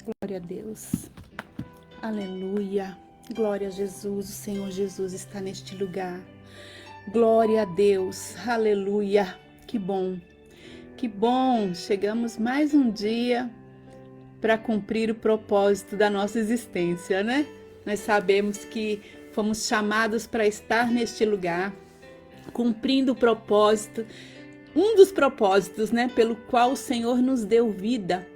Glória a Deus. Aleluia. Glória a Jesus. O Senhor Jesus está neste lugar. Glória a Deus. Aleluia. Que bom. Que bom. Chegamos mais um dia para cumprir o propósito da nossa existência, né? Nós sabemos que fomos chamados para estar neste lugar, cumprindo o propósito, um dos propósitos, né, pelo qual o Senhor nos deu vida,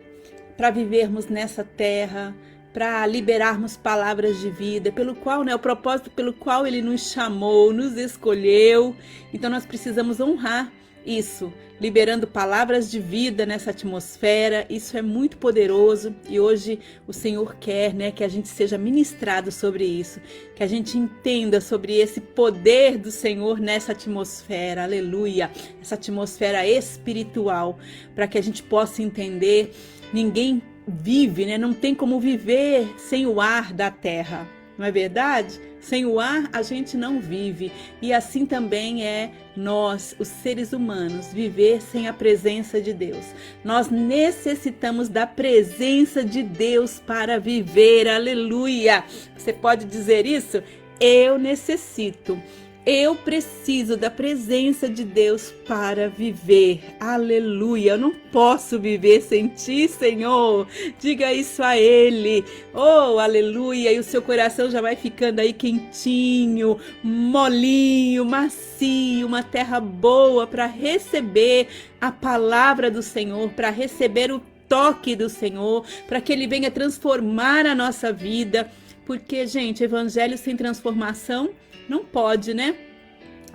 para vivermos nessa terra, para liberarmos palavras de vida, pelo qual, né, o propósito pelo qual Ele nos chamou, nos escolheu. Então nós precisamos honrar isso, liberando palavras de vida nessa atmosfera. Isso é muito poderoso e hoje o Senhor quer, né, que a gente seja ministrado sobre isso, que a gente entenda sobre esse poder do Senhor nessa atmosfera, aleluia, essa atmosfera espiritual, para que a gente possa entender. Ninguém vive, né? Não tem como viver sem o ar da terra, não é verdade? Sem o ar a gente não vive. E assim também é nós, os seres humanos, viver sem a presença de Deus. Nós necessitamos da presença de Deus para viver, aleluia! Você pode dizer isso? Eu necessito. Eu preciso da presença de Deus para viver. Aleluia. Eu não posso viver sem ti, Senhor. Diga isso a Ele. Oh, aleluia. E o seu coração já vai ficando aí quentinho, molinho, macio, uma terra boa para receber a palavra do Senhor, para receber o toque do Senhor, para que Ele venha transformar a nossa vida. Porque, gente, evangelho sem transformação não pode, né?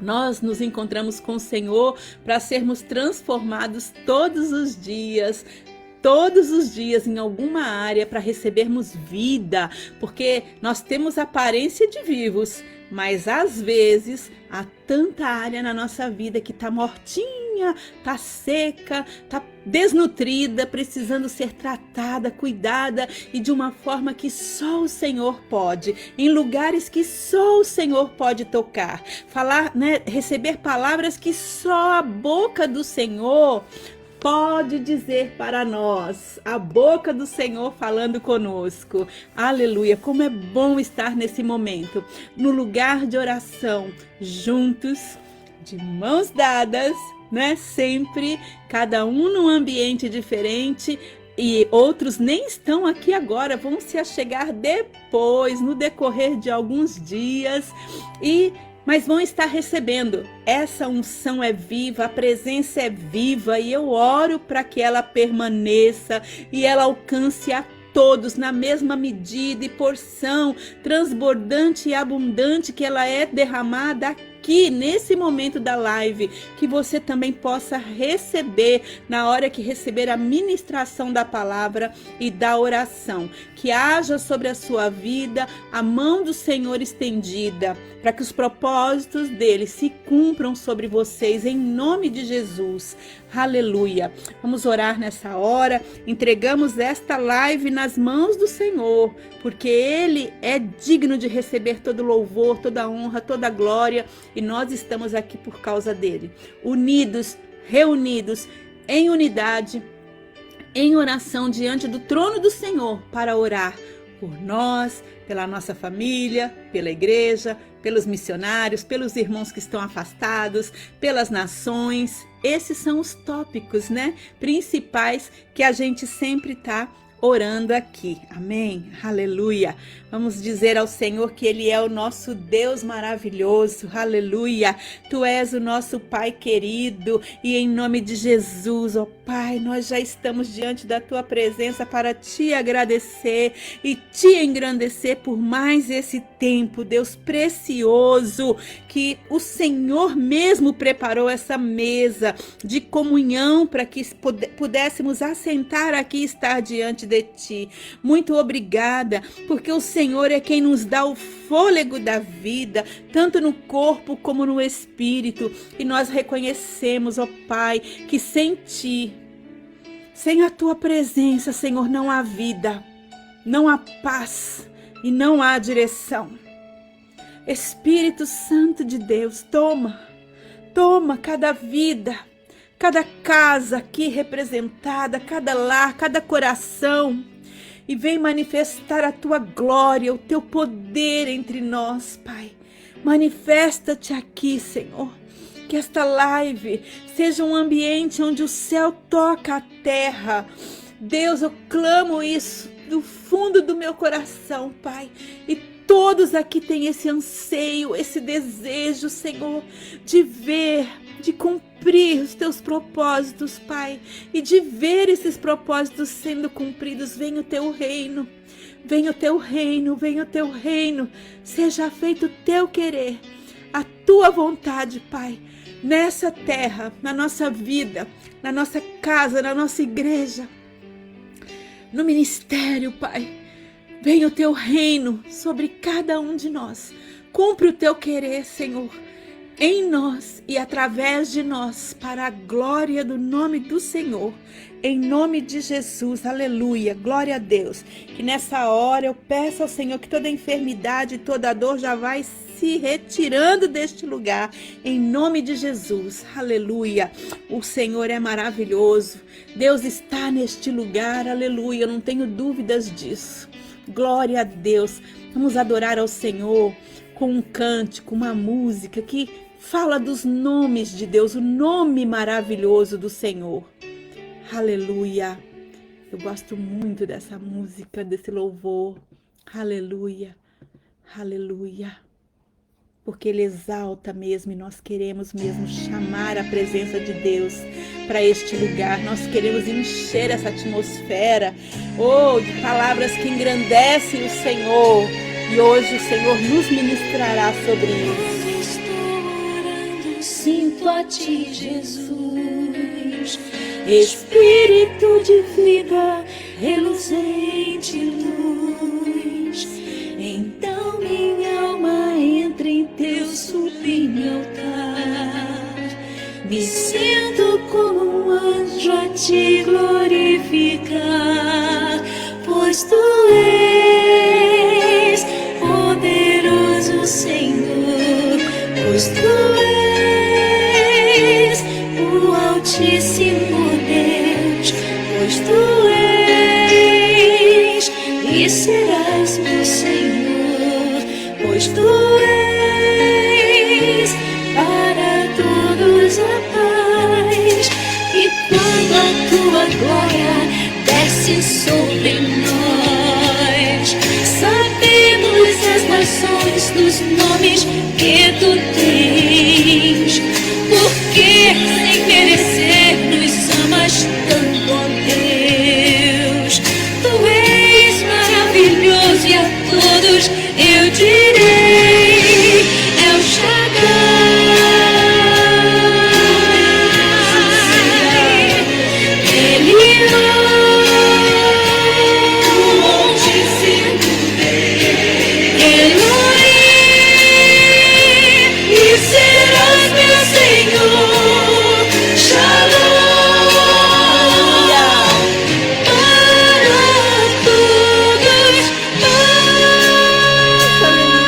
Nós nos encontramos com o Senhor para sermos transformados todos os dias em alguma área, para recebermos vida, porque nós temos aparência de vivos, mas às vezes há tanta área na nossa vida que está mortinha, está seca, está desnutrida, precisando ser tratada, cuidada e de uma forma que só o Senhor pode, em lugares que só o Senhor pode tocar, falar, né, receber palavras que só a boca do Senhor pode dizer para nós, a boca do Senhor falando conosco. Aleluia, como é bom estar nesse momento, no lugar de oração, juntos, de mãos dadas, né? Sempre, cada um num ambiente diferente. E outros nem estão aqui agora, vão se achegar depois, no decorrer de alguns dias, mas vão estar recebendo. Essa unção é viva, a presença é viva e eu oro para que ela permaneça e ela alcance a todos na mesma medida e porção transbordante e abundante que ela é derramada aqui nesse momento da live, que você também possa receber na hora que receber a ministração da palavra e da oração, que haja sobre a sua vida a mão do Senhor estendida, para que os propósitos dele se cumpram sobre vocês em nome de Jesus. Aleluia. Vamos orar nessa hora. Entregamos esta live nas mãos do Senhor, porque Ele é digno de receber todo louvor, toda honra, toda glória, e nós estamos aqui por causa dele, unidos, reunidos em unidade, em oração diante do trono do Senhor, para orar por nós, pela nossa família, pela igreja, pelos missionários, pelos irmãos que estão afastados, pelas nações. Esses são os tópicos, né, principais que a gente sempre está orando aqui. Amém? Aleluia. Vamos dizer ao Senhor que Ele é o nosso Deus maravilhoso. Aleluia. Tu és o nosso Pai querido e em nome de Jesus, ó Pai, nós já estamos diante da Tua presença para Te agradecer e Te engrandecer por mais esse tempo, Deus precioso, que o Senhor mesmo preparou essa mesa de comunhão para que pudéssemos assentar aqui e estar diante de Ti. Muito obrigada, porque o Senhor é quem nos dá o fôlego da vida, tanto no corpo como no espírito, e nós reconhecemos, ó Pai, que sem Ti, sem a Tua presença, Senhor, não há vida, não há paz e não há direção. Espírito Santo de Deus, toma cada vida, cada casa aqui representada, cada lar, cada coração, e vem manifestar a tua glória, o teu poder entre nós, Pai. Manifesta-te aqui, Senhor. Que esta live seja um ambiente onde o céu toca a terra. Deus, eu clamo isso do fundo do meu coração, Pai. E todos aqui têm esse anseio, esse desejo, Senhor, de ver, de cumprir os teus propósitos, Pai. E de ver esses propósitos sendo cumpridos. Venha o teu reino, venha o teu reino, venha o teu reino. Seja feito o teu querer, a tua vontade, Pai. Nessa terra, na nossa vida, na nossa casa, na nossa igreja, no ministério, Pai. Venha o teu reino sobre cada um de nós. Cumpre o teu querer, Senhor, em nós e através de nós, para a glória do nome do Senhor. Em nome de Jesus, aleluia, glória a Deus. Que nessa hora eu peço ao Senhor que toda enfermidade, toda dor já vai se retirando deste lugar, em nome de Jesus, aleluia. O Senhor é maravilhoso, Deus está neste lugar, aleluia, eu não tenho dúvidas disso. Glória a Deus. Vamos adorar ao Senhor com um cântico, uma música que fala dos nomes de Deus, o nome maravilhoso do Senhor. Aleluia. Eu gosto muito dessa música, desse louvor. Aleluia. Aleluia. Porque Ele exalta mesmo e nós queremos mesmo chamar a presença de Deus para este lugar. Nós queremos encher essa atmosfera, de palavras que engrandecem o Senhor. E hoje o Senhor nos ministrará sobre isso. Estou orando, sinto a Ti, Jesus, Espírito de vida, reluzente luz. Então minha alma entra em Teu sublime altar. Me sinto como um anjo a Te glorificar, pois Tu és poderoso, Senhor, pois Tu és o Altíssimo Deus, pois Tu és e serás meu Senhor, pois Tu és para todos a paz. E quando a Tua glória desce sobre nós, sabemos as nações dos nomes que Tu tens, porque sem merecer nos amas tanto, ó Deus. Tu és maravilhoso e a todos eu direi, El Shaddai, Elohim, e serás meu Senhor, Shalom, para todos nós.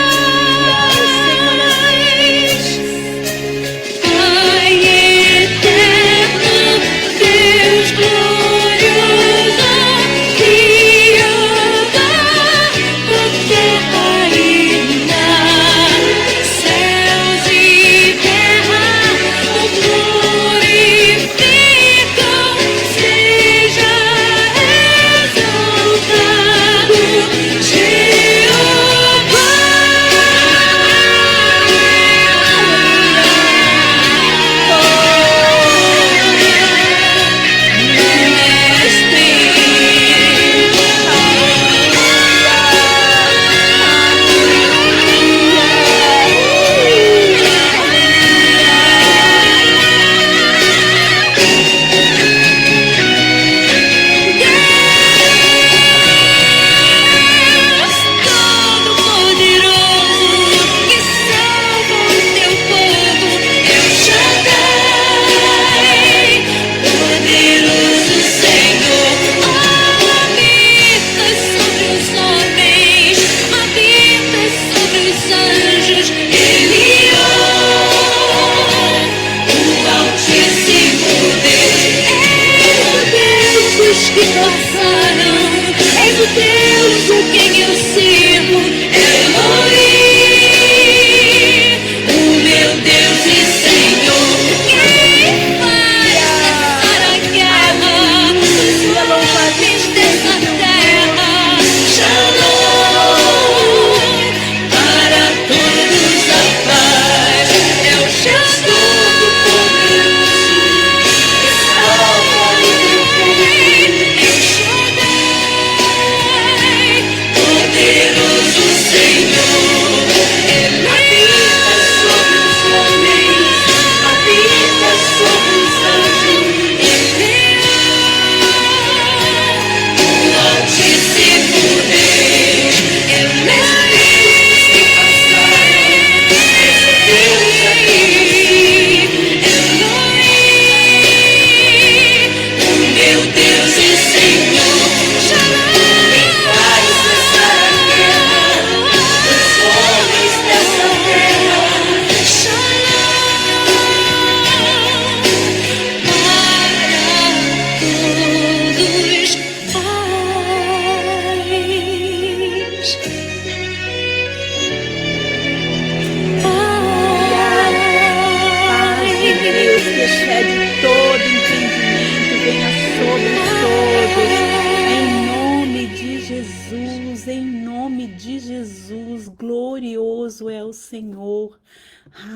Jesus, em nome de Jesus, glorioso é o Senhor.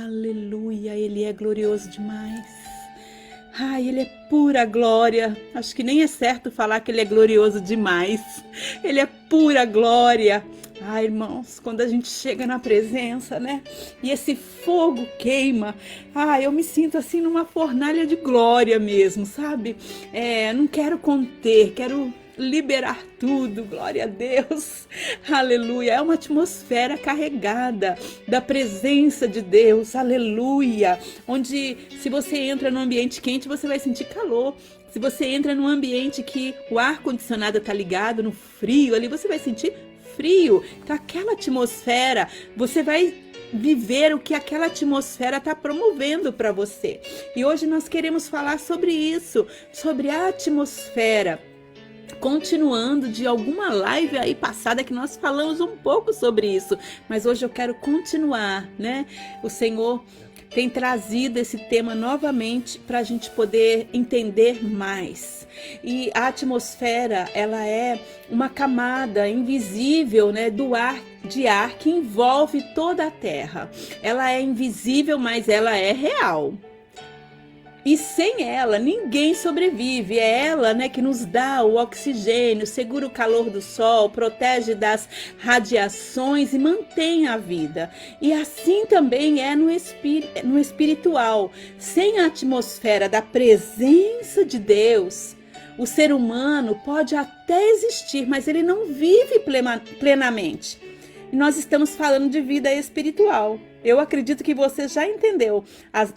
Aleluia, Ele é glorioso demais. Ai, Ele é pura glória. Acho que nem é certo falar que Ele é glorioso demais. Ele é pura glória. Ai, irmãos, quando a gente chega na presença, né? E esse fogo queima. Ai, eu me sinto assim numa fornalha de glória mesmo, sabe? Não quero conter, quero liberar tudo, glória a Deus, aleluia. É uma atmosfera carregada da presença de Deus, aleluia. Onde, se você entra num ambiente quente, você vai sentir calor. Se você entra num ambiente que o ar-condicionado tá ligado, no frio ali, você vai sentir frio. Então, aquela atmosfera, você vai viver o que aquela atmosfera está promovendo para você. E hoje nós queremos falar sobre isso, sobre a atmosfera. Continuando de alguma live aí passada que nós falamos um pouco sobre isso, mas hoje eu quero continuar, né? O Senhor tem trazido esse tema novamente para a gente poder entender mais. E a atmosfera, ela é uma camada invisível, né, de ar que envolve toda a Terra. Ela é invisível, mas ela é real. E sem ela, ninguém sobrevive. É ela, né, que nos dá o oxigênio, segura o calor do sol, protege das radiações e mantém a vida. E assim também é no espiritual. Sem a atmosfera da presença de Deus, o ser humano pode até existir, mas ele não vive plenamente. E nós estamos falando de vida espiritual. Eu acredito que você já entendeu,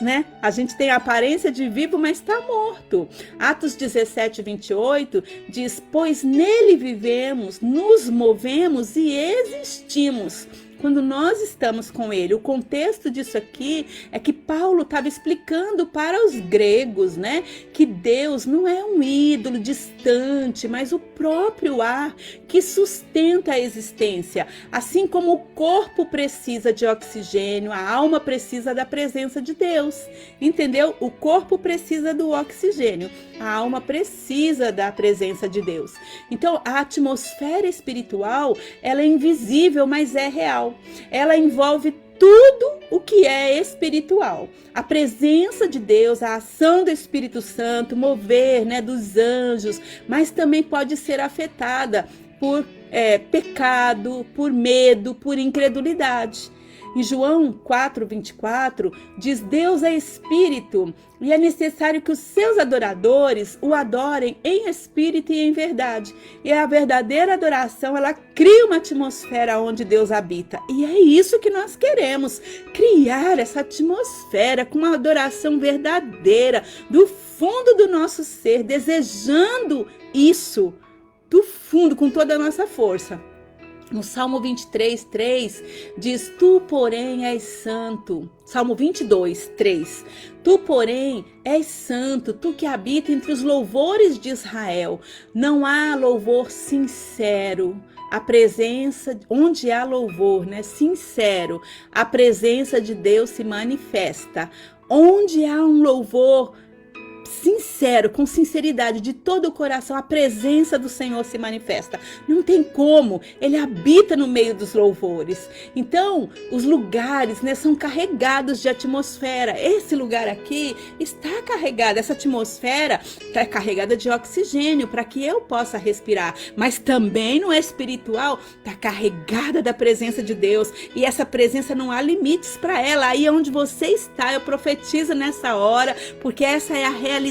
né? A gente tem a aparência de vivo, mas está morto. Atos 17, 28 diz: pois nele vivemos, nos movemos e existimos. Quando nós estamos com ele, o contexto disso aqui é que Paulo estava explicando para os gregos, né, que Deus não é um ídolo distante, mas o próprio ar que sustenta a existência. Assim como o corpo precisa de oxigênio, a alma precisa da presença de Deus, entendeu? O corpo precisa do oxigênio, a alma precisa da presença de Deus. Então, a atmosfera espiritual, ela é invisível, mas é real. Ela envolve tudo o que é espiritual. A presença de Deus, a ação do Espírito Santo, mover, né, dos anjos, mas também pode ser afetada por pecado, por medo, por incredulidade. Em João 4:24 diz: Deus é espírito e é necessário que os seus adoradores o adorem em espírito e em verdade. E a verdadeira adoração, ela cria uma atmosfera onde Deus habita. E é isso que nós queremos, criar essa atmosfera com uma adoração verdadeira do fundo do nosso ser, desejando isso do fundo, com toda a nossa força. No Salmo 23:3 diz: tu, porém, és santo. Salmo 22:3. Tu, porém, és santo, tu que habita entre os louvores de Israel. Não há louvor sincero. A presença, onde há louvor, né, sincero, a presença de Deus se manifesta. Onde há um louvor sincero, com sinceridade, de todo o coração, a presença do Senhor se manifesta. Não tem como, Ele habita no meio dos louvores. Então, os lugares, né, são carregados de atmosfera. Esse lugar aqui está carregado, essa atmosfera está carregada de oxigênio para que eu possa respirar, mas também no espiritual está carregada da presença de Deus, e essa presença não há limites para ela. Aí onde você está, eu profetizo nessa hora, porque essa é a realidade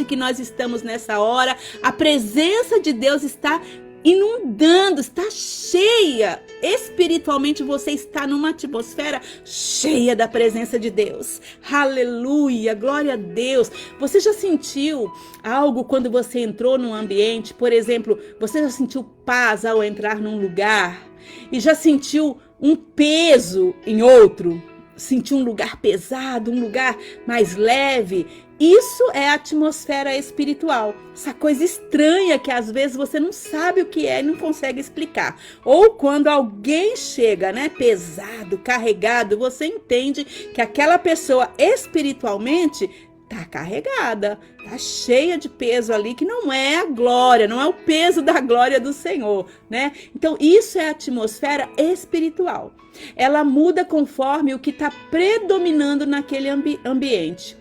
que nós estamos nessa hora. A presença de Deus está inundando, está cheia. Espiritualmente você está numa atmosfera cheia da presença de Deus. Aleluia, glória a Deus. Você já sentiu algo quando você entrou num ambiente? Por exemplo, você já sentiu paz ao entrar num lugar? E já sentiu um peso em outro? Sentiu um lugar pesado, um lugar mais leve? Isso é a atmosfera espiritual. Essa coisa estranha que às vezes você não sabe o que é e não consegue explicar. Ou quando alguém chega, né, pesado, carregado, você entende que aquela pessoa espiritualmente tá carregada, tá cheia de peso ali, que não é a glória, não é o peso da glória do Senhor, né? Então, isso é a atmosfera espiritual. Ela muda conforme o que está predominando naquele ambiente.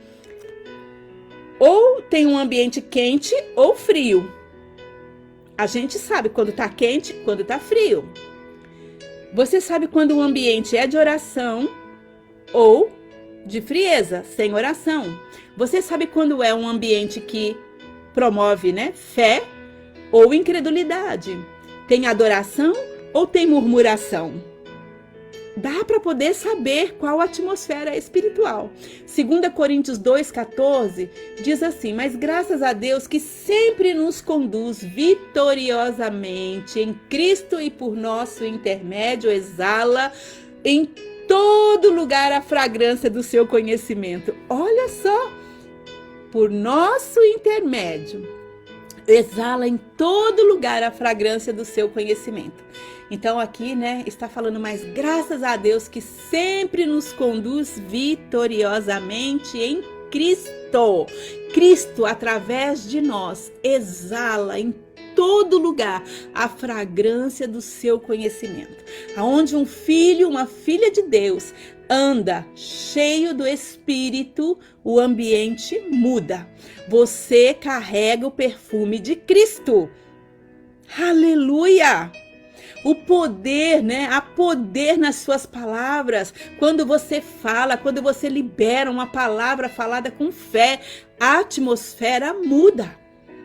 Ou tem um ambiente quente ou frio. A gente sabe quando está quente, quando está frio. Você sabe quando o ambiente é de oração ou de frieza, sem oração. Você sabe quando é um ambiente que promove, né, fé ou incredulidade. Tem adoração ou tem murmuração. Dá para poder saber qual a atmosfera espiritual. 2 Coríntios 2,14 diz assim: mas graças a Deus que sempre nos conduz vitoriosamente em Cristo e por nosso intermédio exala em todo lugar a fragrância do seu conhecimento. Olha só, por nosso intermédio exala em todo lugar a fragrância do seu conhecimento. Então aqui, né, está falando, mas graças a Deus que sempre nos conduz vitoriosamente em Cristo. Cristo, através de nós, exala em todo lugar a fragrância do seu conhecimento. Aonde um filho, uma filha de Deus anda cheio do Espírito, o ambiente muda. Você carrega o perfume de Cristo. Aleluia! O poder, né? Há poder nas suas palavras. Quando você fala, quando você libera uma palavra falada com fé, a atmosfera muda.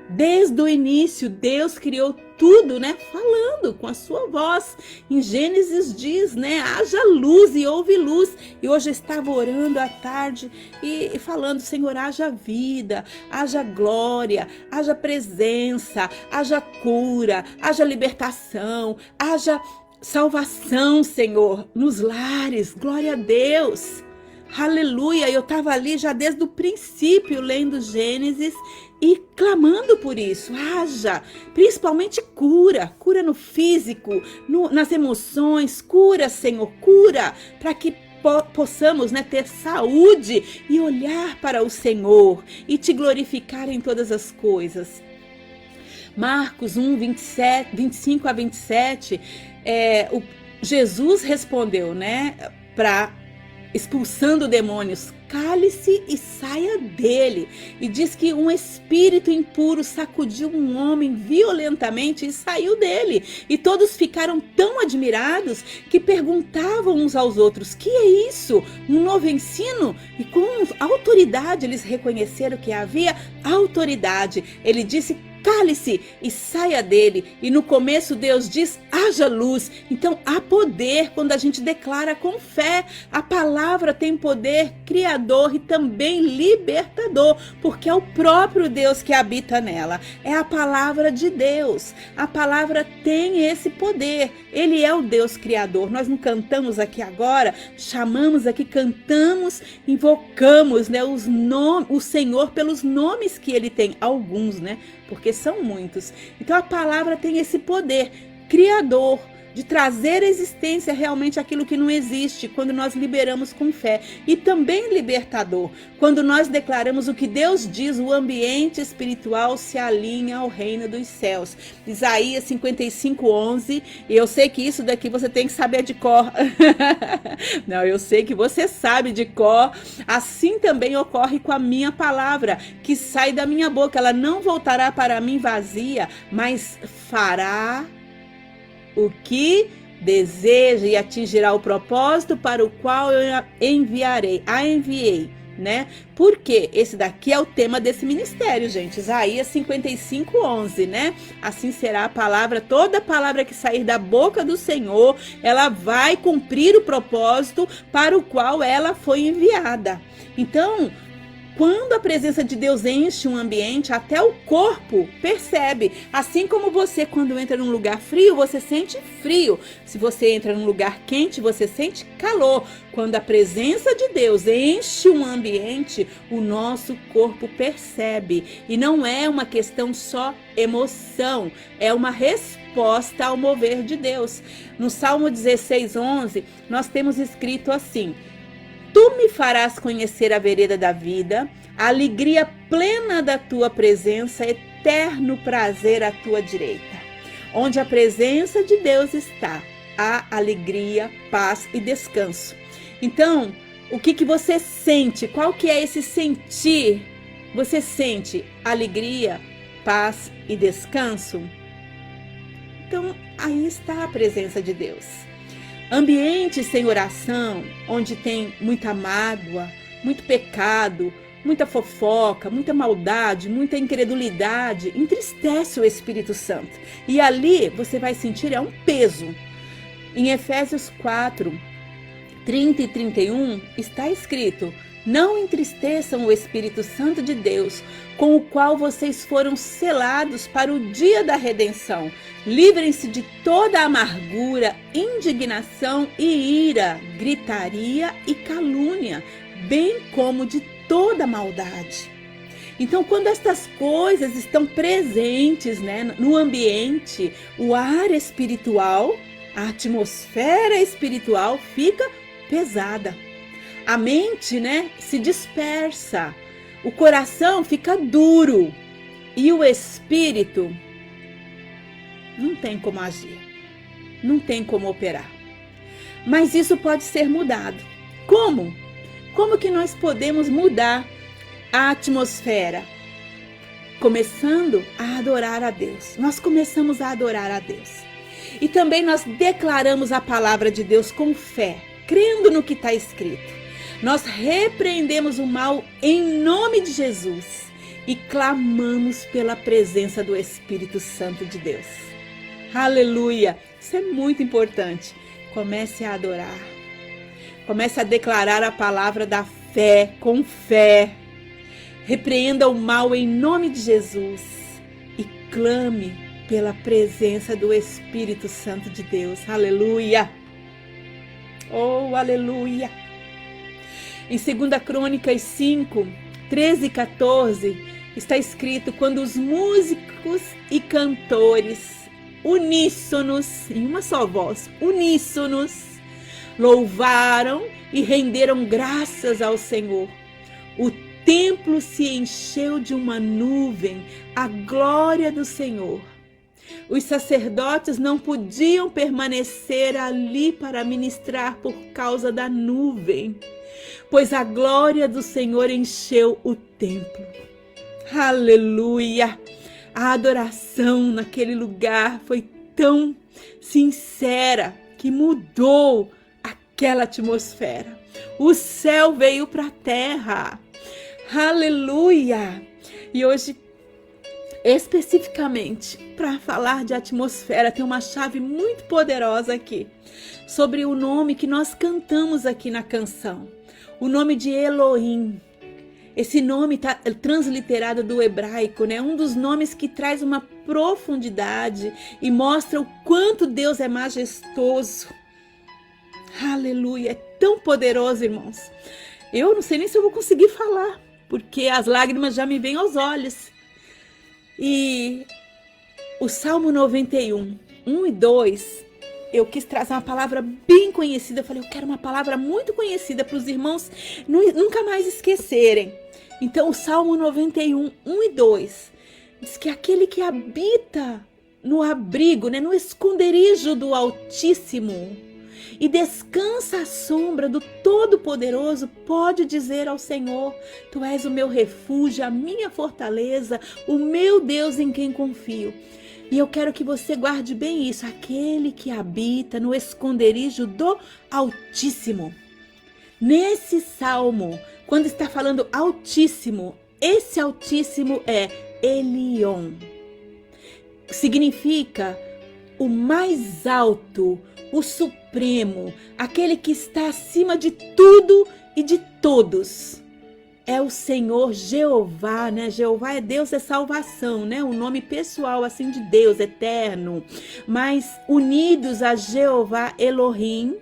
Desde o início, Deus criou tudo, né? Falando com a sua voz. Em Gênesis diz, né? Haja luz e houve luz. E hoje eu estava orando à tarde e falando, Senhor, haja vida, haja glória, haja presença, haja cura, haja libertação, haja salvação, Senhor, nos lares. Glória a Deus. Aleluia. Eu estava ali já desde o princípio lendo Gênesis e clamando por isso, haja, principalmente cura no físico, nas emoções, cura, Senhor, cura, para que possamos, né, ter saúde e olhar para o Senhor e te glorificar em todas as coisas. Marcos 1, 25 a 27, Jesus respondeu, né, expulsando demônios, cale-se e saia dele. E diz que um espírito impuro sacudiu um homem violentamente e saiu dele. E todos ficaram tão admirados que perguntavam uns aos outros, que é isso? Um novo ensino? E com autoridade eles reconheceram que havia autoridade. Ele disse, cale-se e saia dele. E no começo Deus diz, haja luz. Então há poder quando a gente declara com fé. A palavra tem poder criador e também libertador, porque é o próprio Deus que habita nela. É a palavra de Deus. A palavra tem esse poder. Ele é o Deus criador. Nós não cantamos aqui agora, chamamos aqui, cantamos, invocamos, né, o Senhor pelos nomes que ele tem. Alguns, né? Porque são muitos. Então a palavra tem esse poder criador de trazer à existência realmente aquilo que não existe, quando nós liberamos com fé. E também libertador, quando nós declaramos o que Deus diz, o ambiente espiritual se alinha ao reino dos céus. Isaías 55:11, e eu sei que isso daqui você tem que saber de cor. Não, eu sei que você sabe de cor. Assim também ocorre com a minha palavra, que sai da minha boca. Ela não voltará para mim vazia, mas fará o que deseja e atingirá o propósito para o qual eu enviei, né? Porque esse daqui é o tema desse ministério, gente. Isaías 55:11, né? Assim será a palavra, toda palavra que sair da boca do Senhor, ela vai cumprir o propósito para o qual ela foi enviada. Então, quando a presença de Deus enche um ambiente, até o corpo percebe. Assim como você, quando entra num lugar frio, você sente frio. Se você entra num lugar quente, você sente calor. Quando a presença de Deus enche um ambiente, o nosso corpo percebe. E não é uma questão só emoção, é uma resposta ao mover de Deus. No Salmo 16:11, nós temos escrito assim: Tu me farás conhecer a vereda da vida, A alegria plena da tua presença, eterno prazer à tua direita. Onde a presença de Deus está, há alegria, paz e descanso. Então, o que você sente? Qual que é esse sentir? Você sente alegria, paz e descanso? Então, aí está a presença de Deus. Ambientes sem oração, onde tem muita mágoa, muito pecado, muita fofoca, muita maldade, muita incredulidade, entristece o Espírito Santo. E ali você vai sentir um peso. Em Efésios 4, 30 e 31, está escrito: não entristeçam o Espírito Santo de Deus, com o qual vocês foram selados para o dia da redenção. Livrem-se de toda amargura, indignação e ira, gritaria e calúnia, bem como de toda maldade. Então, quando estas coisas estão presentes, no ambiente, o ar espiritual, a atmosfera espiritual fica pesada. A mente, se dispersa, o coração fica duro e o espírito não tem como agir, não tem como operar. Mas isso pode ser mudado. Como? Como que nós podemos mudar a atmosfera? Começando a adorar a Deus. Nós começamos a adorar a Deus. E também nós declaramos a palavra de Deus com fé, crendo no que está escrito. Nós repreendemos o mal em nome de Jesus e clamamos pela presença do Espírito Santo de Deus. Aleluia! Isso é muito importante. Comece a adorar. Comece a declarar a palavra da fé, com fé. Repreenda o mal em nome de Jesus e clame pela presença do Espírito Santo de Deus. Aleluia! Oh, aleluia! Em 2 Crônicas 5, 13 e 14, está escrito: quando os músicos e cantores, uníssonos, em uma só voz, uníssonos, louvaram e renderam graças ao Senhor, o templo se encheu de uma nuvem, a glória do Senhor. Os sacerdotes não podiam permanecer ali para ministrar por causa da nuvem, pois a glória do Senhor encheu o templo. Aleluia! A adoração naquele lugar foi tão sincera que mudou aquela atmosfera. O céu veio para a terra. Aleluia! E hoje, especificamente, para falar de atmosfera, tem uma chave muito poderosa aqui, sobre o nome que nós cantamos aqui na canção. O nome de Elohim. Esse nome está transliterado do hebraico, um dos nomes que traz uma profundidade e mostra o quanto Deus é majestoso. Aleluia, é tão poderoso, irmãos. Eu não sei nem se eu vou conseguir falar, porque as lágrimas já me vêm aos olhos. E o Salmo 91, 1 e 2, eu quis trazer uma palavra bem conhecida. Eu falei, eu quero uma palavra muito conhecida para os irmãos nunca mais esquecerem. Então, o Salmo 91, 1 e 2, diz que aquele que habita no abrigo, no esconderijo do Altíssimo, e descansa à sombra do Todo-Poderoso, pode dizer ao Senhor: Tu és o meu refúgio, a minha fortaleza, o meu Deus em quem confio. E eu quero que você guarde bem isso, aquele que habita no esconderijo do Altíssimo. Nesse salmo, quando está falando Altíssimo, esse Altíssimo é Elion. Significa o mais alto, o supremo, aquele que está acima de tudo e de todos. É o Senhor Jeová, Jeová é Deus, é salvação, o nome pessoal assim de Deus, eterno. Mas unidos a Jeová Elohim,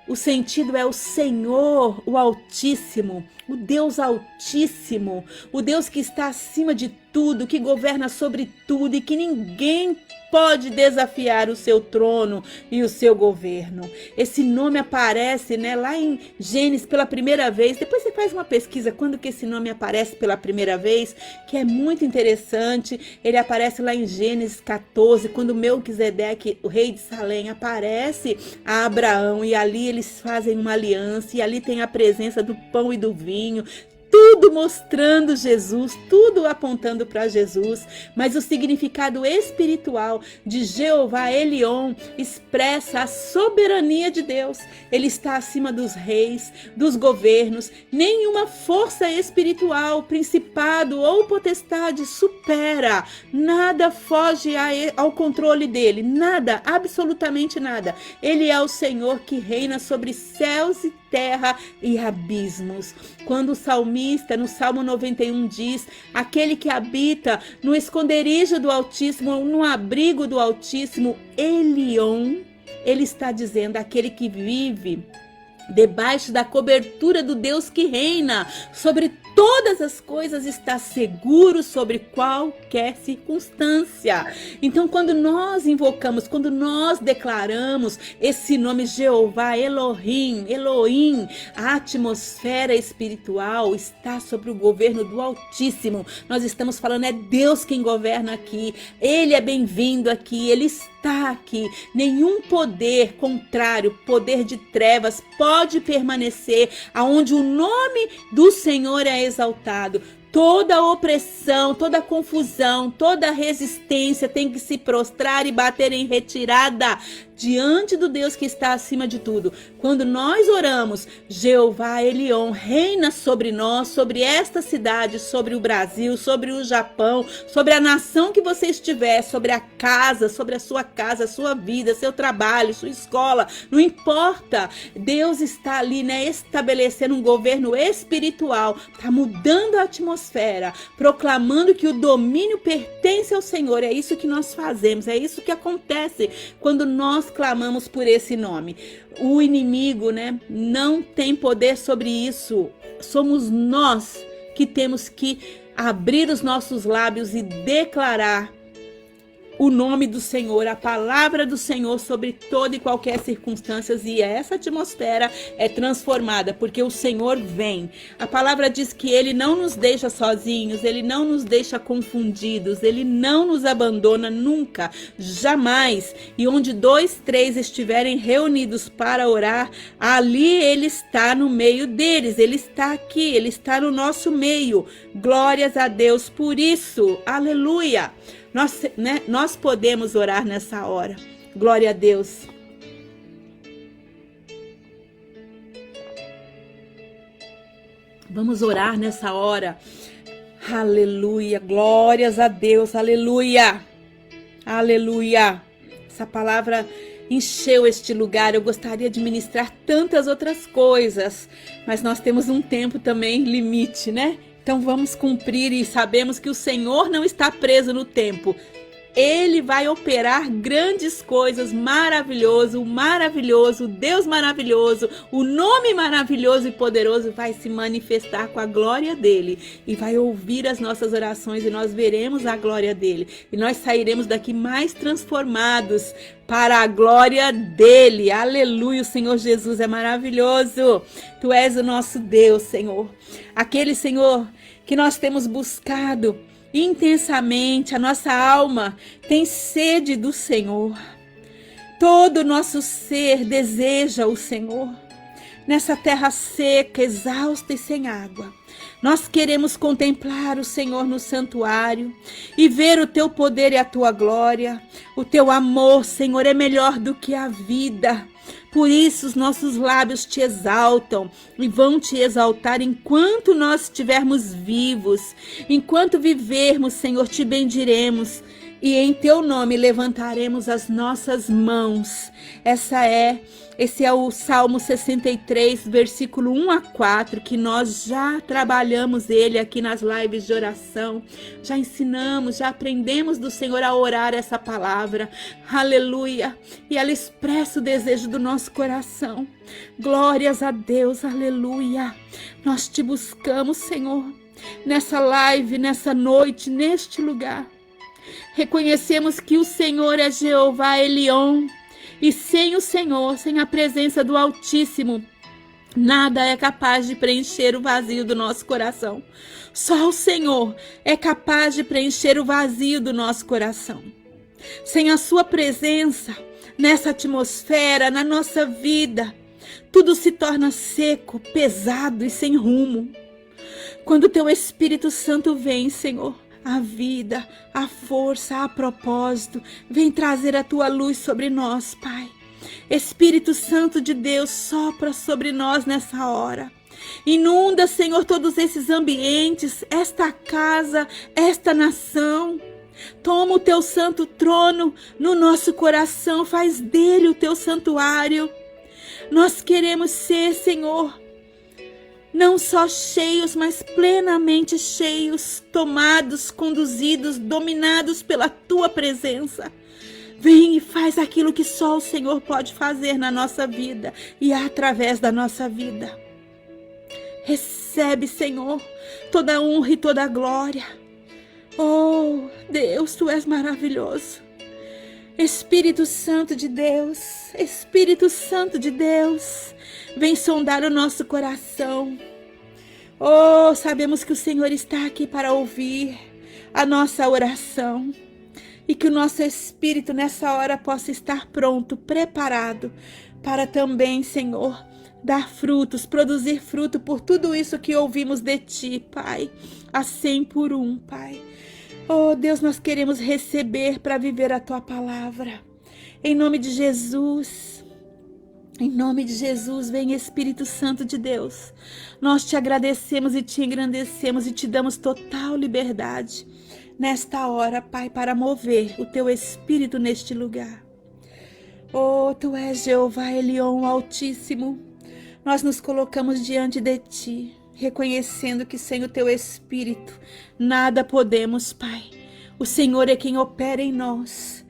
o sentido é o Senhor, o Altíssimo, o Deus Altíssimo, o Deus que está acima de tudo, que governa sobre tudo e que ninguém pode desafiar o seu trono e o seu governo. Esse nome aparece, né, lá em Gênesis pela primeira vez. Depois você faz uma pesquisa quando que esse nome aparece pela primeira vez, que é muito interessante. Ele aparece lá em Gênesis 14, quando Melquisedeque, o rei de Salém, aparece a Abraão, e ali eles fazem uma aliança, e ali tem a presença do pão e do vinho, tudo mostrando Jesus, tudo apontando para Jesus. Mas o significado espiritual de Jeová Elion expressa a soberania de Deus. Ele está acima dos reis, dos governos. Nenhuma força espiritual, principado ou potestade supera. Nada foge ao controle dele. Nada, absolutamente nada. Ele é o Senhor que reina sobre céus e terra e abismos. Quando o salmista no Salmo 91 diz: aquele que habita no esconderijo do Altíssimo, no abrigo do Altíssimo, Elion, ele está dizendo aquele que vive debaixo da cobertura do Deus que reina sobre todas as coisas, está seguro sobre qualquer circunstância. Então, quando nós invocamos, quando nós declaramos esse nome Jeová, Elohim, a atmosfera espiritual está sobre o governo do Altíssimo. Nós estamos falando, é Deus quem governa aqui. Ele é bem-vindo aqui, ele está aqui. Nenhum poder contrário, poder de trevas, pode permanecer aonde o nome do Senhor é exaltado. Toda opressão, toda confusão, toda resistência tem que se prostrar e bater em retirada diante do Deus que está acima de tudo. Quando nós oramos, Jeová Elion reina sobre nós, sobre esta cidade, sobre o Brasil, sobre o Japão, sobre a nação que você estiver, sobre a casa, sobre a sua casa, sua vida, seu trabalho, sua escola, não importa. Deus está ali, né, estabelecendo um governo espiritual, está mudando a atmosfera, proclamando que o domínio pertence ao Senhor. É isso que nós fazemos, é isso que acontece quando nós clamamos por esse nome. O inimigo, né, não tem poder sobre isso. Somos nós que temos que abrir os nossos lábios e declarar o nome do Senhor, a palavra do Senhor sobre toda e qualquer circunstância, e essa atmosfera é transformada, porque o Senhor vem. A palavra diz que Ele não nos deixa sozinhos, Ele não nos deixa confundidos, Ele não nos abandona nunca, jamais. E onde 2, 3 estiverem reunidos para orar, ali Ele está no meio deles, Ele está aqui, Ele está no nosso meio. Glórias a Deus por isso, aleluia. Nós podemos orar nessa hora. Glória a Deus. Vamos orar nessa hora. Aleluia. Glórias a Deus. Aleluia. Aleluia. Essa palavra encheu este lugar. Eu gostaria de ministrar tantas outras coisas, mas nós temos um tempo também limite, né? Então vamos cumprir, e sabemos que o Senhor não está preso no tempo. Ele vai operar grandes coisas, maravilhoso, Deus maravilhoso, o nome maravilhoso e poderoso vai se manifestar com a glória dele e vai ouvir as nossas orações, e nós veremos a glória dele, e nós sairemos daqui mais transformados para a glória dele. Aleluia, o Senhor Jesus é maravilhoso. Tu és o nosso Deus, Senhor, aquele Senhor que nós temos buscado intensamente. A nossa alma tem sede do Senhor. Todo o nosso ser deseja o Senhor. Nessa terra seca, exausta e sem água, nós queremos contemplar o Senhor no santuário e ver o teu poder e a tua glória. O teu amor, Senhor, é melhor do que a vida. Por isso os nossos lábios te exaltam e vão te exaltar enquanto nós estivermos vivos. Enquanto vivermos, Senhor, te bendiremos e em teu nome levantaremos as nossas mãos. Esse é o Salmo 63, versículo 1 a 4, que nós já trabalhamos ele aqui nas lives de oração. Já ensinamos, já aprendemos do Senhor a orar essa palavra. Aleluia! E ela expressa o desejo do nosso coração. Glórias a Deus, aleluia! Nós te buscamos, Senhor. nessa live, nessa noite, neste lugar. Reconhecemos que o Senhor é Jeová Elion, e sem o Senhor, sem a presença do Altíssimo, nada é capaz de preencher o vazio do nosso coração. Só o Senhor é capaz de preencher o vazio do nosso coração. Sem a sua presença, nessa atmosfera, na nossa vida, tudo se torna seco, pesado e sem rumo. Quando o teu Espírito Santo vem, Senhor, a vida, a força, a propósito, vem trazer a tua luz sobre nós, Pai. Espírito Santo de Deus, sopra sobre nós nessa hora. Inunda, Senhor, todos esses ambientes, esta casa, esta nação. Toma o teu santo trono no nosso coração, faz dele o teu santuário. Nós queremos ser, Senhor, não só cheios, mas plenamente cheios, tomados, conduzidos, dominados pela tua presença. Vem e faz aquilo que só o Senhor pode fazer na nossa vida e através da nossa vida. Recebe, Senhor, toda a honra e toda a glória. Oh, Deus, tu és maravilhoso. Espírito Santo de Deus, Espírito Santo de Deus, vem sondar o nosso coração. Oh, sabemos que o Senhor está aqui para ouvir a nossa oração e que o nosso espírito nessa hora possa estar pronto, preparado para também, Senhor, dar frutos, produzir fruto por tudo isso que ouvimos de Ti, Pai, a 100 por 1, Pai. Oh, Deus, nós queremos receber para viver a Tua palavra. Em nome de Jesus, vem Espírito Santo de Deus. Nós te agradecemos e te engrandecemos e te damos total liberdade nesta hora, Pai, para mover o Teu Espírito neste lugar. Oh, Tu és Jeová Elion Altíssimo. Nós nos colocamos diante de Ti, reconhecendo que sem o Teu Espírito nada podemos, Pai. O Senhor é quem opera em nós.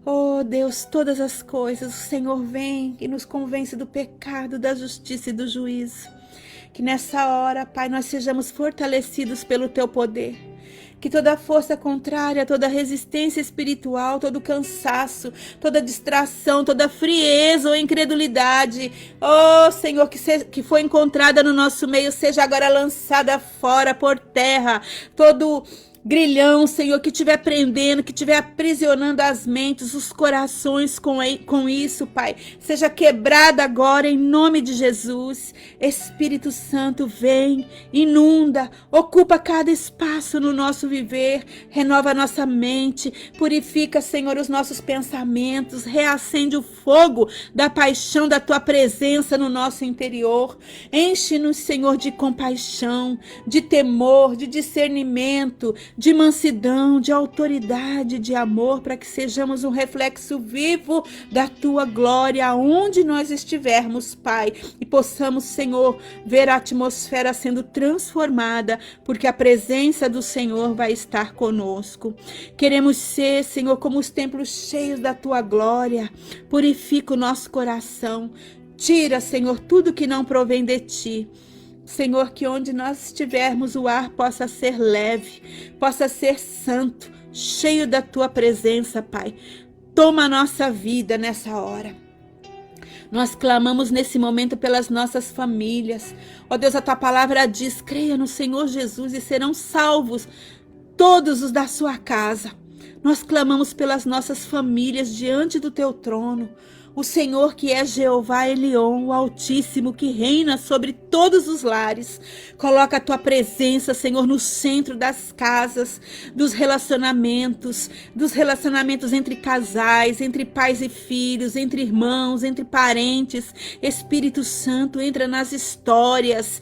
Oh Deus, todas as coisas, o Senhor vem e nos convence do pecado, da justiça e do juízo. Que nessa hora, Pai, nós sejamos fortalecidos pelo Teu poder. Que toda força contrária, toda resistência espiritual, todo cansaço, toda distração, toda frieza ou incredulidade, oh Senhor, que foi encontrada no nosso meio, seja agora lançada fora por terra. Todo grilhão, Senhor, que estiver prendendo, que estiver aprisionando as mentes, os corações com isso, Pai, seja quebrado agora em nome de Jesus. Espírito Santo, vem, inunda, ocupa cada espaço no nosso viver, renova a nossa mente, purifica, Senhor, os nossos pensamentos, reacende o fogo da paixão da Tua presença no nosso interior. Enche-nos, Senhor, de compaixão, de temor, de discernimento, de mansidão, de autoridade, de amor, para que sejamos um reflexo vivo da Tua glória aonde nós estivermos, Pai, e possamos, Senhor, ver a atmosfera sendo transformada, porque a presença do Senhor vai estar conosco. Queremos ser, Senhor, como os templos cheios da Tua glória. Purifica o nosso coração. Tira, Senhor, tudo que não provém de Ti. Senhor, que onde nós estivermos o ar possa ser leve, possa ser santo, cheio da Tua presença, Pai. Toma a nossa vida nessa hora. Nós clamamos nesse momento pelas nossas famílias. Ó Deus, a Tua palavra diz, creia no Senhor Jesus e serão salvos todos os da sua casa. Nós clamamos pelas nossas famílias diante do Teu trono. O Senhor que é Jeová Elion, o Altíssimo, que reina sobre todos os lares. Coloca a Tua presença, Senhor, no centro das casas, dos relacionamentos entre casais, entre pais e filhos, entre irmãos, entre parentes. Espírito Santo, entra nas histórias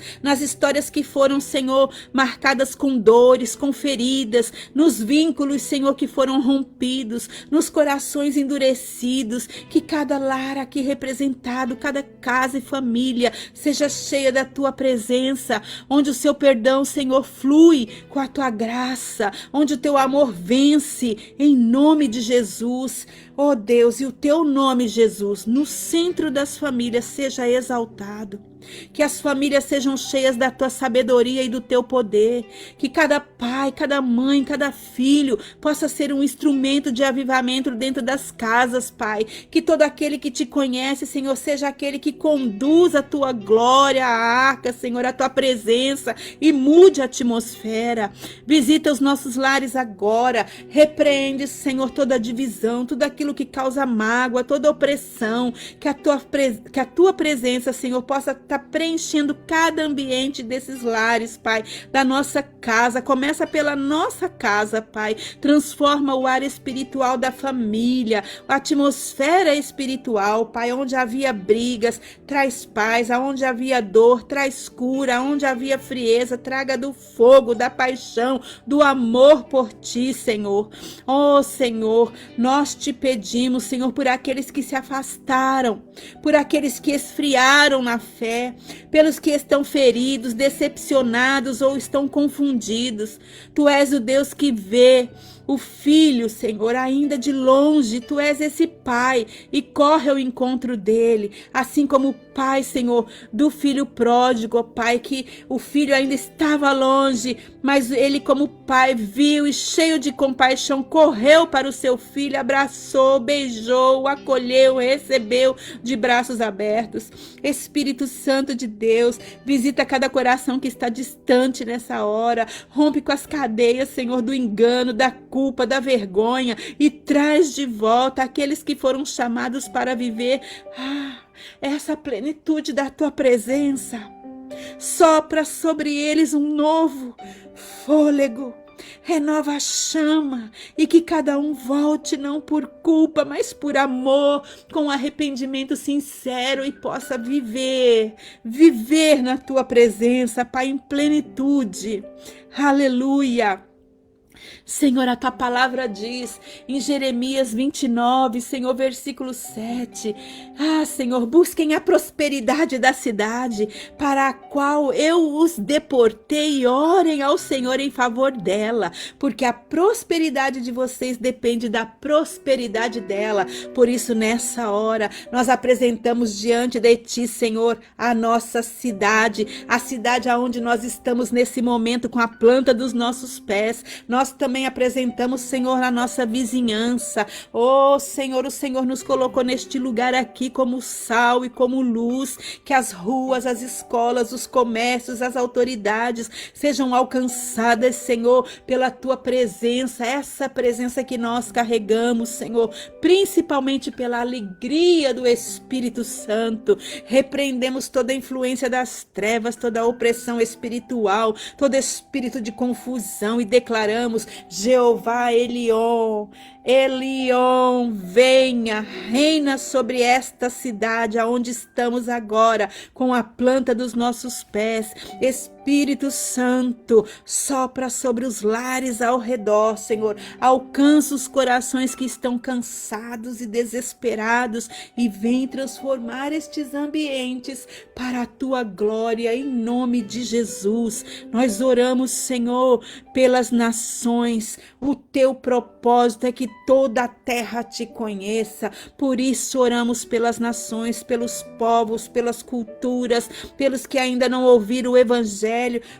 que foram, Senhor, marcadas com dores, com feridas, nos vínculos, Senhor, que foram rompidos, nos corações endurecidos, que cada lar aqui representado, cada casa e família, seja cheia da tua presença, onde o seu perdão, Senhor, flui com a tua graça, onde o teu amor vence, em nome de Jesus. Oh Deus, e o teu nome, Jesus, no centro das famílias seja exaltado. Que as famílias sejam cheias da tua sabedoria e do teu poder. Que cada pai, cada mãe, cada filho possa ser um instrumento de avivamento dentro das casas, Pai. Que todo aquele que te conhece, Senhor, seja aquele que conduz a tua glória, a arca, Senhor, a tua presença e mude a atmosfera. Visita os nossos lares agora. Repreende, Senhor, toda divisão, tudo aquilo que causa mágoa, toda opressão. Que a tua presença, Senhor, possa estar preenchendo cada ambiente desses lares, Pai, da nossa casa. Começa pela nossa casa, Pai. Transforma o ar espiritual da família, a atmosfera espiritual, Pai. Onde havia brigas, traz paz. Onde havia dor, traz cura. Onde havia frieza, traga do fogo, da paixão, do amor por Ti, Senhor. Oh, Senhor, nós te pedimos, Senhor, por aqueles que se afastaram, por aqueles que esfriaram na fé, pelos que estão feridos, decepcionados ou estão confundidos. Tu és o Deus que vê o filho, Senhor, ainda de longe. Tu és esse pai e corre ao encontro dele, assim como o pai, Senhor, do filho pródigo, ó Pai, que o filho ainda estava longe, mas ele, como pai, viu e cheio de compaixão, correu para o seu filho, abraçou, beijou, acolheu, recebeu de braços abertos. Espírito Santo de Deus, visita cada coração que está distante nessa hora, rompe com as cadeias, Senhor, do engano, da culpa, da vergonha, e traz de volta aqueles que foram chamados para viver essa plenitude da tua presença. Sopra sobre eles um novo fôlego, renova a chama, e que cada um volte não por culpa, mas por amor, com arrependimento sincero, e possa viver na tua presença, Pai, em plenitude. Aleluia. Senhor, a tua palavra diz em Jeremias 29, Senhor, versículo 7. Senhor, busquem a prosperidade da cidade para a qual eu os deportei, e orem ao Senhor em favor dela, porque a prosperidade de vocês depende da prosperidade dela. Por isso, nessa hora, nós apresentamos diante de ti, Senhor, a nossa cidade, a cidade aonde nós estamos nesse momento com a planta dos nossos pés. Nós também apresentamos, Senhor, a nossa vizinhança. Oh, Senhor, o Senhor nos colocou neste lugar aqui como sal e como luz, que as ruas, as escolas, os comércios, as autoridades sejam alcançadas, Senhor, pela tua presença, essa presença que nós carregamos, Senhor, principalmente pela alegria do Espírito Santo. Repreendemos toda a influência das trevas, toda a opressão espiritual, todo espírito de confusão, e declaramos: Jeová Elion, venha, reina sobre esta cidade aonde estamos agora, com a planta dos nossos pés. Espírito Santo, sopra sobre os lares ao redor, Senhor. Alcança os corações que estão cansados e desesperados, e vem transformar estes ambientes para a tua glória, em nome de Jesus. Nós oramos, Senhor, pelas nações. O teu propósito é que toda a terra te conheça. Por isso oramos pelas nações, pelos povos, pelas culturas, pelos que ainda não ouviram o evangelho,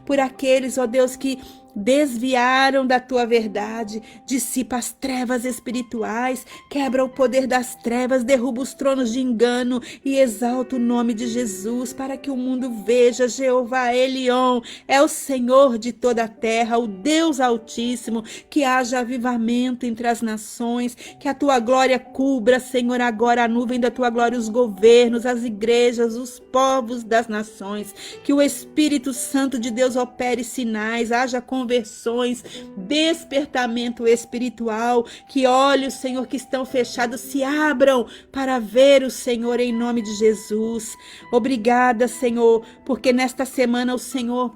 por aqueles, ó Deus, que desviaram da tua verdade. Dissipa as trevas espirituais, quebra o poder das trevas, derruba os tronos de engano e exalta o nome de Jesus, para que o mundo veja: Jeová Elion é o Senhor de toda a terra, o Deus Altíssimo. Que haja avivamento entre as nações, que a tua glória cubra, Senhor, agora a nuvem da tua glória, os governos, as igrejas, os povos das nações. Que o Espírito Santo de Deus opere sinais, haja conversões, despertamento espiritual, que olhos, Senhor, que estão fechados se abram para ver o Senhor, em nome de Jesus. Obrigada, Senhor, porque nesta semana o Senhor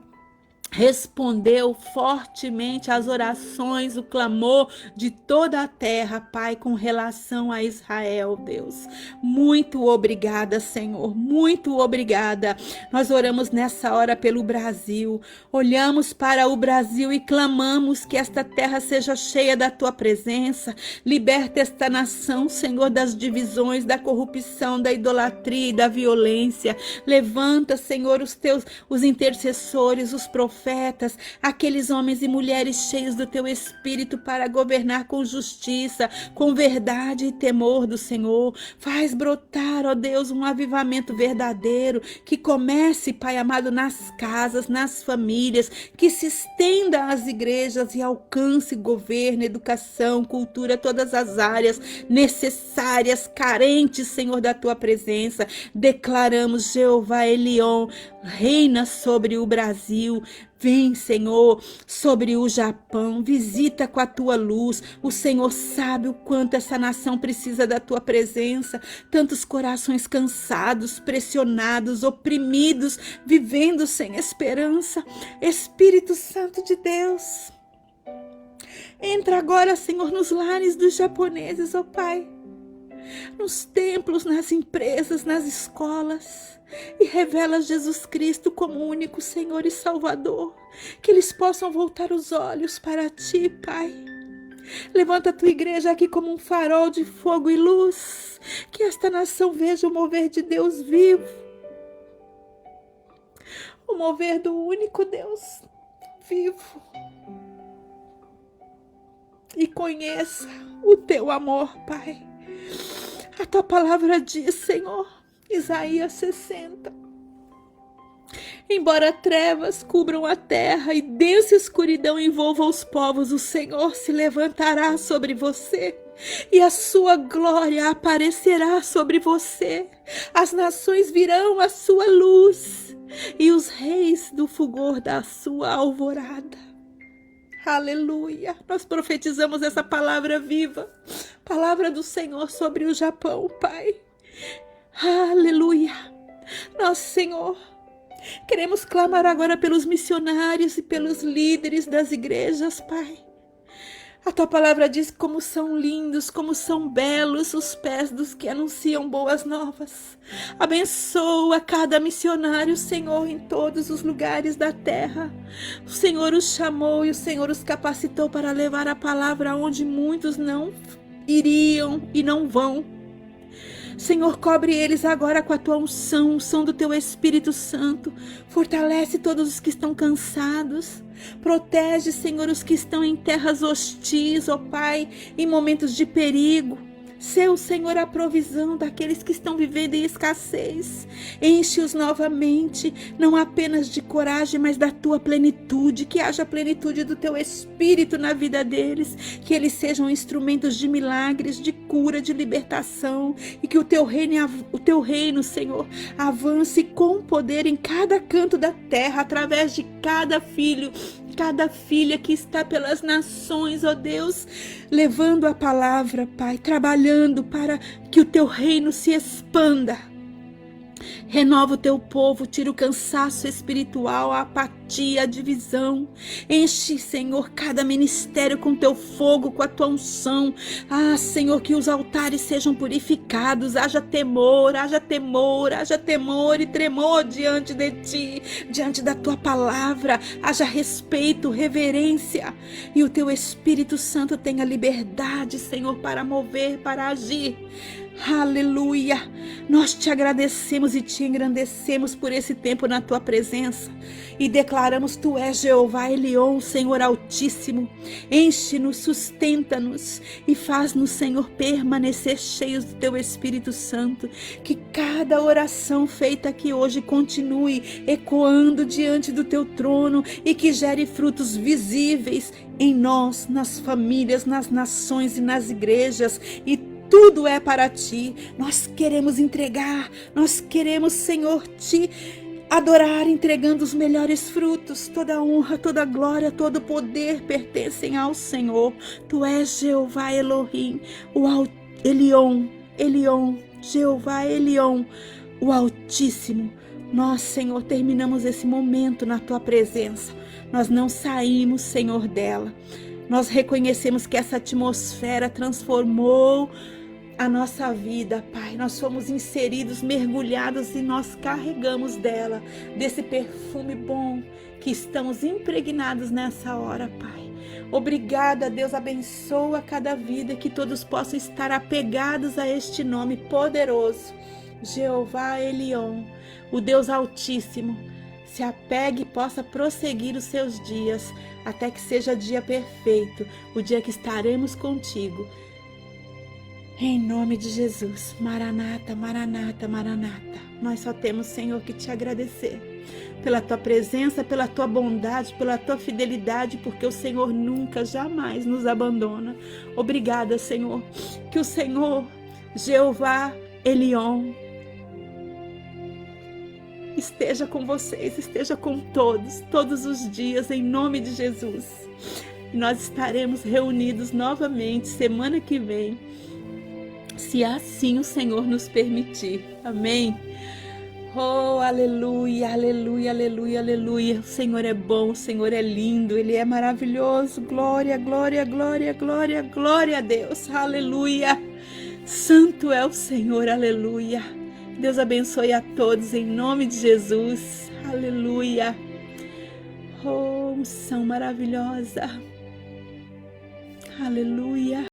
respondeu fortemente às orações, o clamor de toda a terra, Pai, com relação a Israel, Deus. Muito obrigada, Senhor, muito obrigada. Nós oramos nessa hora pelo Brasil, olhamos para o Brasil e clamamos que esta terra seja cheia da Tua presença. Liberta esta nação, Senhor, das divisões, da corrupção, da idolatria e da violência. Levanta, Senhor, os intercessores, os profetas, aqueles homens e mulheres cheios do Teu Espírito para governar com justiça, com verdade e temor do Senhor. Faz brotar, ó Deus, um avivamento verdadeiro, que comece, Pai amado, nas casas, nas famílias, que se estenda às igrejas e alcance governo, educação, cultura, todas as áreas necessárias, carentes, Senhor, da Tua presença. Declaramos, Jeová Elion, reina sobre o Brasil. Vem, Senhor, sobre o Japão, visita com a Tua luz. O Senhor sabe o quanto essa nação precisa da Tua presença. Tantos corações cansados, pressionados, oprimidos, vivendo sem esperança. Espírito Santo de Deus, entra agora, Senhor, nos lares dos japoneses, ó Pai, nos templos, nas empresas, nas escolas, e revela Jesus Cristo como único Senhor e Salvador, que eles possam voltar os olhos para Ti, Pai. Levanta a Tua igreja aqui como um farol de fogo e luz, que esta nação veja o mover de Deus vivo, o mover do único Deus vivo, e conheça o Teu amor, Pai. A Tua palavra diz, Senhor, Isaías 60, embora trevas cubram a terra e densa escuridão envolva os povos, o Senhor se levantará sobre você e a sua glória aparecerá sobre você. As nações virão à sua luz e os reis do fulgor da sua alvorada. Aleluia! Nós profetizamos essa palavra viva, palavra do Senhor sobre o Japão, Pai. Aleluia! Nós, Senhor, queremos clamar agora pelos missionários e pelos líderes das igrejas, Pai. A Tua palavra diz como são lindos, como são belos os pés dos que anunciam boas novas. Abençoa cada missionário, Senhor, em todos os lugares da terra. O Senhor os chamou e o Senhor os capacitou para levar a palavra onde muitos não iriam e não vão. Senhor, cobre eles agora com a Tua unção, unção do Teu Espírito Santo. Fortalece todos os que estão cansados. Protege, Senhor, os que estão em terras hostis, ó Pai, em momentos de perigo. Sê o Senhor a provisão daqueles que estão vivendo em escassez. Enche-os novamente, não apenas de coragem, mas da Tua plenitude. Que haja plenitude do Teu Espírito na vida deles. Que eles sejam instrumentos de milagres, de cura, de libertação. E que o Teu reino, Senhor, avance com poder em cada canto da terra, através de cada filho, cada filha que está pelas nações, ó Deus, levando a palavra, Pai, trabalhando para que o Teu reino se expanda. Renova o Teu povo, tira o cansaço espiritual, a apatia, a divisão. Enche, Senhor, cada ministério com Teu fogo, com a Tua unção. Ah, Senhor, que os altares sejam purificados, haja temor e tremor diante de Ti, diante da Tua palavra. Haja respeito, reverência. E o Teu Espírito Santo tenha liberdade, Senhor, para mover, para agir. Aleluia! Nós Te agradecemos e Te engrandecemos por esse tempo na Tua presença e declaramos: Tu és Jeová Elion, Senhor Altíssimo. Enche-nos, sustenta-nos e faz-nos, Senhor, permanecer cheios do Teu Espírito Santo. Que cada oração feita aqui hoje continue ecoando diante do Teu trono e que gere frutos visíveis em nós, nas famílias, nas nações e nas igrejas. E tudo é para Ti. Nós queremos entregar, nós queremos, Senhor, Te adorar, entregando os melhores frutos. Toda honra, toda glória, todo poder pertencem ao Senhor. Tu és Jeová Elohim, Elion, Jeová Elion, o Altíssimo, Nós, Senhor, terminamos esse momento na Tua presença. Nós não saímos, Senhor, dela. Nós reconhecemos que essa atmosfera transformou a nossa vida, Pai. Nós fomos inseridos, mergulhados e nós carregamos dela, desse perfume bom que estamos impregnados nessa hora, Pai. Obrigada, Deus, abençoa cada vida, que todos possam estar apegados a este nome poderoso, Jeová Elion, o Deus Altíssimo. Se apegue e possa prosseguir os seus dias, até que seja dia perfeito, o dia que estaremos contigo. Em nome de Jesus, Maranata, Maranata, Maranata. Nós só temos, Senhor, que te agradecer pela tua presença, pela tua bondade, pela tua fidelidade, porque o Senhor nunca, jamais nos abandona. Obrigada, Senhor, que o Senhor, Jeová Elion, esteja com vocês, esteja com todos os dias, em nome de Jesus. E nós estaremos reunidos novamente semana que vem, se assim o Senhor nos permitir. Amém. Oh, aleluia, aleluia, aleluia, aleluia. O Senhor é bom, o Senhor é lindo, Ele é maravilhoso. Glória, glória, glória, glória, glória a Deus. Aleluia. Santo é o Senhor, aleluia. Deus abençoe a todos em nome de Jesus. Aleluia. Oh, unção maravilhosa. Aleluia.